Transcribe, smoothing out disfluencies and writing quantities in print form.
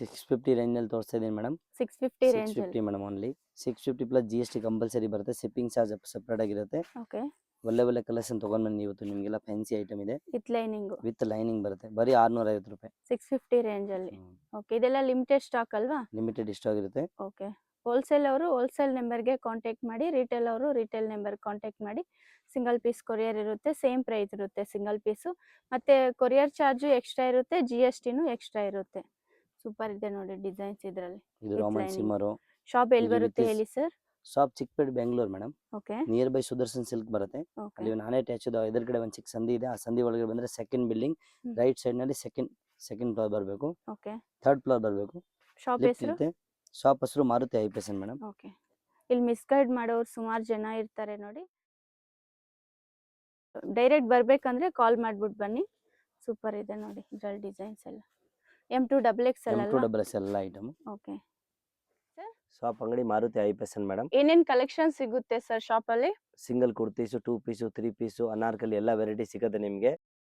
650 range ಅಲ್ಲಿ ತೋರಿಸ್ತಾ ಇದೀನಿ madam. 650 range 650 madam only. 650 plus GST compulsory ಬರುತ್ತೆ. ಶಿಪ್ಪಿಂಗ್ ಚಾರ್ಜ್ ಸೆಪರೇಟ್ ಆಗಿರುತ್ತೆ. ಓಕೆ ಒಳ್ಳೆ ಕಲೆಕ್ಷನ್ ತಗೊಂಡ್ ಬನ್ನಿ ಇವತ್ತು. ನಿಮಗೆಲ್ಲ ಫ್ಯಾನ್ಸಿ ಐಟಮ್ ಇದೆ ವಿತ್ ಲೈನಿಂಗ್ ಬರುತ್ತೆ. ಬರೀ 650 ರೂಪಾಯಿ 650 ರೇಂಜ್ ಅಲ್ಲಿ. ಓಕೆ ಇದೆಲ್ಲ ಲಿಮಿಟೆಡ್ ಸ್ಟಾಕ್ ಅಲ್ವಾ? ಲಿಮಿಟೆಡ್ ಇಷ್ಟ ಆಗಿರುತ್ತೆ. ಓಕೆ ಹೋಲ್ಸೇಲ್ ಅವರು ಹೋಲ್ಸೇಲ್ ನಂಬರ್ಗೆ ಕಾಂಟ್ಯಾಕ್ಟ್ ಮಾಡಿ, ರಿಟೇಲ್ ಅವರು ರಿಟೇಲ್ ನಂಬರ್ ಕಾಂಟ್ಯಾಕ್ಟ್ ಮಾಡಿ. ಸಿಂಗಲ್ ಪೀಸ್ ಕೊರಿಯರ್ ಇರುತ್ತೆ, ಸೇಮ್ ಪ್ರೈಸ್ ಇರುತ್ತೆ ಸಿಂಗಲ್ ಪೀಸು. ಮತ್ತೆ ಕೊರಿಯರ್ ಚಾರ್ಜು ಎಕ್ಸ್ಟ್ರಾ ಇರುತ್ತೆ, GSTನೂ ಎಕ್ಸ್ಟ್ರಾ ಇರುತ್ತೆ. ಸೂಪರ್ ಇದೆ ನೋಡಿ ಡಿಸೈನ್ಸ್ ಇದರಲ್ಲಿ. ಇದು ರೋಮನ್ ಸಿಮ್ಮರು. ಶಾಪ್ ಎಲ್ಲಿ ಬರುತ್ತೆ ಹೇಳಿ sir? Shop Chickpete Bengaluru madam. Okay near by Sudarshan silk ಬರುತ್ತೆ. ಅಲ್ಲಿ ನಾನೇ ಅಟ್ಯಾಚ್ ಎದುರುಗಡೆ ಒಂದು ಚಿಕ್ಕ ಸಂದಿ ಇದೆ. ಆ ಸಂದಿ ಒಳಗಡೆ ಬಂದ್ರೆ ಸೆಕೆಂಡ್ ಬಿಲ್ಡಿಂಗ್ ರೈಟ್ ಸೈಡ್ ನಲ್ಲಿ ಸೆಕೆಂಡ್ ಫ್ಲೋರ್ ಬರಬೇಕು. ಓಕೆ ಥರ್ಡ್ ಫ್ಲೋರ್ ಬರಬೇಕು. ಶಾಪ್ ಹೆಸರು? ಶಾಪ್ ಹೆಸರು ಮಾರುತಿ ಐಪೆಸನ್ ಮೇಡಮ್. ಓಕೆ ಇಲ್ಲಿ ಮಿಸ್ಗೈಡ್ ಮಾಡೋರು ಸುಮಾರು ಜನ ಇರ್ತಾರೆ ನೋಡಿ. ಡೈರೆಕ್ಟ್ ಬರ್ಬೇಕಂದ್ರೆ ಕಾಲ್ ಮಾಡ್ಬಿಟ್ಟು ಬನ್ನಿ. ಸೂಪರ್ ಇದೆ ನೋಡಿ ಇದ್ರಲ್ಲಿ ಡಿಸೈನ್ಸ್ ಎಲ್ಲ. M2XX ಅಲ್ವಾ? M2XX ಎಲ್ಲ ಐಟಮ್. ಓಕೆ ಶಾಪ್ ಅಂಗಡಿ ಮಾರುತಿ ಐಪೆಸನ್ ಮೇಡಮ್. ಏನೇನ್ ಕಲೆಕ್ಷನ್ ಸಿಗುತ್ತೆ ಸರ್ ಶಾಪ್ ಅಲ್ಲಿ? Single kurtis, 2 piece, 3 piece, Anarkali ಎಲ್ಲ ವೆರೈಟಿ ಸಿಗುತ್ತೆ ನಿಮಗೆ.